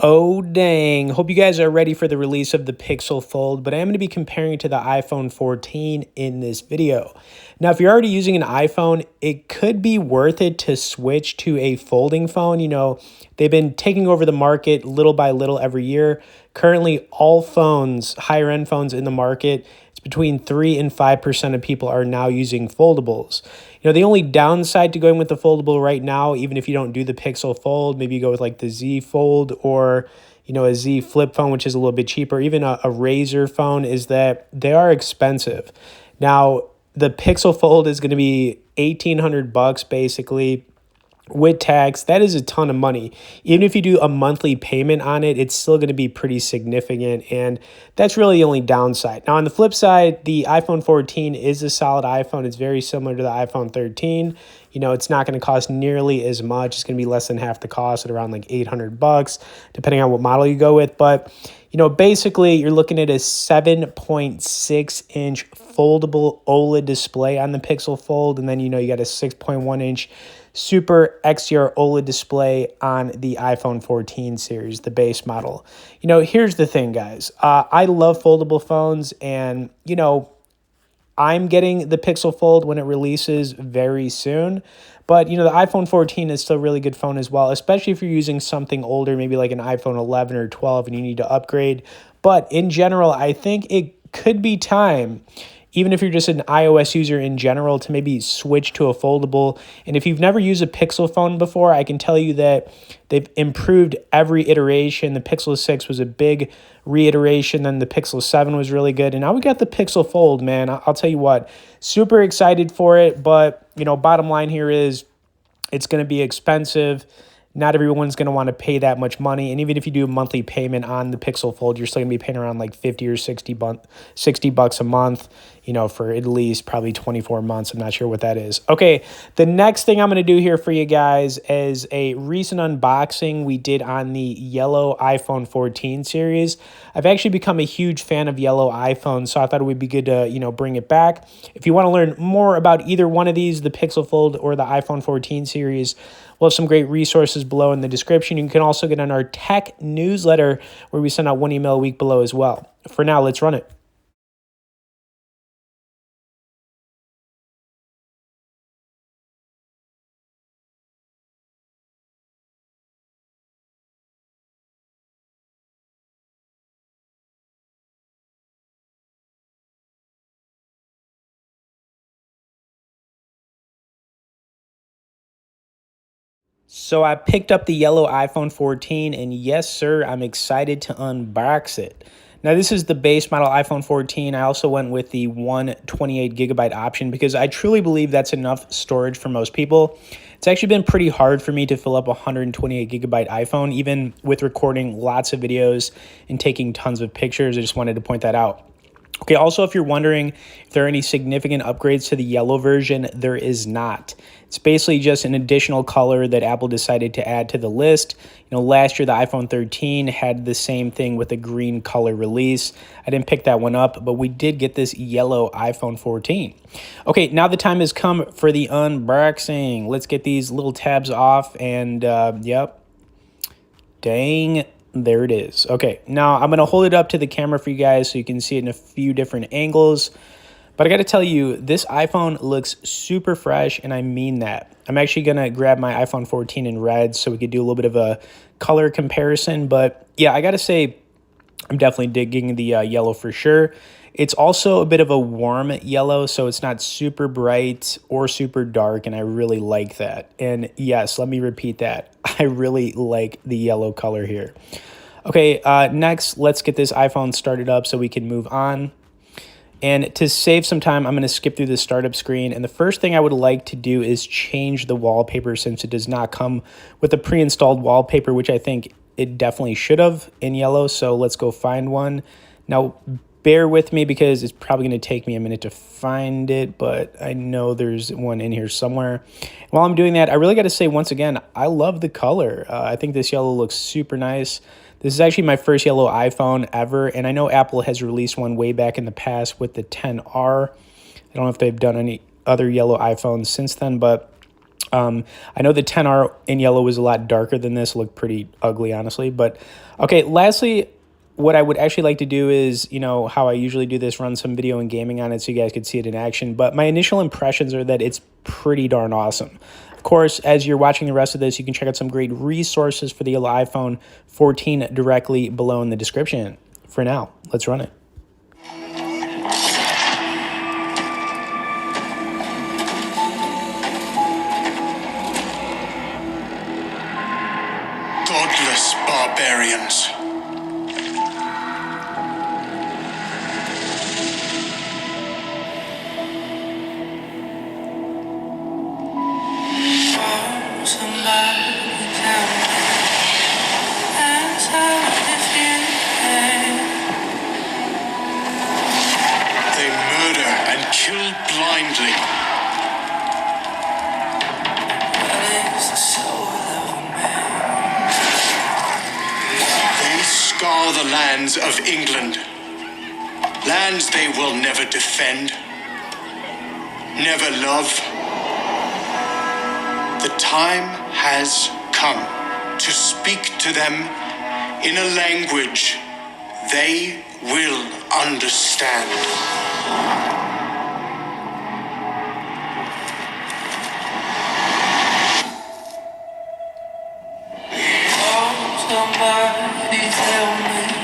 Oh, dang. Hope you guys are ready for the release of the Pixel Fold, but I am going to be comparing it to the iPhone 14 in this video. Now, if you're already using an iPhone, it could be worth it to switch to a folding phone. They've been taking over the market little by little every year. Currently, all phones, higher end phones in the market, it's between 3 and 5% of people are now using foldables. The only downside to going with the foldable right now, even if you don't do the Pixel Fold, maybe you go with like the Z Fold or, a Z Flip phone, which is a little bit cheaper, even a Razer phone, is that they are expensive. Now, the Pixel Fold is going to be 1,800 bucks basically with tax. That is a ton of money. Even if you do a monthly payment on it, it's still going to be pretty significant, and that's really the only downside. Now, on the flip side, the iPhone 14 is a solid iPhone. It's very similar to the iPhone 13. It's not going to cost nearly as much. It's going to be less than half the cost at around like 800 bucks, depending on what model you go with. But, basically you're looking at a 7.6-inch foldable OLED display on the Pixel Fold. And then, you got a 6.1-inch Super XDR OLED display on the iPhone 14 series, the base model. Here's the thing, guys. I love foldable phones, and, I'm getting the Pixel Fold when it releases very soon. But, the iPhone 14 is still a really good phone as well, especially if you're using something older, maybe like an iPhone 11 or 12 and you need to upgrade. But in general, I think it could be time, even if you're just an iOS user in general, to maybe switch to a foldable. And if you've never used a Pixel phone before, I can tell you that they've improved every iteration. The Pixel 6 was a big reiteration. Then the Pixel 7 was really good. And now we got the Pixel Fold, man. I'll tell you what, super excited for it. But, bottom line here is it's going to be expensive. Not everyone's going to want to pay that much money. And even if you do a monthly payment on the Pixel Fold, you're still going to be paying around like 50 or 60 bucks a month, for at least probably 24 months. I'm not sure what that is. Okay, the next thing I'm going to do here for you guys is a recent unboxing we did on the yellow iPhone 14 series. I've actually become a huge fan of yellow iPhones, so I thought it would be good to, bring it back. If you want to learn more about either one of these, the Pixel Fold or the iPhone 14 series, we'll have some great resources below in the description. You can also get on our tech newsletter where we send out one email a week below as well. For now, let's run it. So I picked up the yellow iPhone 14, and yes, sir, I'm excited to unbox it. Now, this is the base model iPhone 14. I also went with the 128 gigabyte option because I truly believe that's enough storage for most people. It's actually been pretty hard for me to fill up a 128 gigabyte iPhone, even with recording lots of videos and taking tons of pictures. I just wanted to point that out. Okay, also, if you're wondering if there are any significant upgrades to the yellow version, there is not. It's basically just an additional color that Apple decided to add to the list. Last year, the iPhone 13 had the same thing with a green color release. I didn't pick that one up, but we did get this yellow iPhone 14. Okay, now the time has come for the unboxing. Let's get these little tabs off, and yep, dang. There it is. Okay, now I'm going to hold it up to the camera for you guys so you can see it in a few different angles. But I got to tell you, this iPhone looks super fresh, and I mean that. I'm actually going to grab my iPhone 14 in red so we could do a little bit of a color comparison. But yeah, I got to say, I'm definitely digging the yellow for sure. It's also a bit of a warm yellow, so it's not super bright or super dark, and I really like that. And yes, let me repeat that. I really like the yellow color here. Okay, next, let's get this iPhone started up so we can move on. And to save some time, I'm going to skip through the startup screen. And the first thing I would like to do is change the wallpaper since it does not come with a pre-installed wallpaper, which I think it definitely should have in yellow. So let's go find one. Now, bear with me because it's probably going to take me a minute to find it, but I know there's one in here somewhere. While I'm doing that, I really got to say once again, I love the color. I think this yellow looks super nice. This is actually my first yellow iPhone ever, and I know Apple has released one way back in the past with the XR. I don't know if they've done any other yellow iPhones since then, but I know the 10R in yellow was a lot darker than this, looked pretty ugly, honestly. But okay, lastly, what I would actually like to do is, you know, how I usually do this, run some video and gaming on it so you guys could see it in action. But my initial impressions are that it's pretty darn awesome. Of course, as you're watching the rest of this, you can check out some great resources for the yellow iPhone 14 directly below in the description. For now, let's run it. Godless barbarians. They murder and kill blindly. They scour the lands of England, lands they will never defend, never love. The time has come to speak to them in a language they will understand. Somebody tell me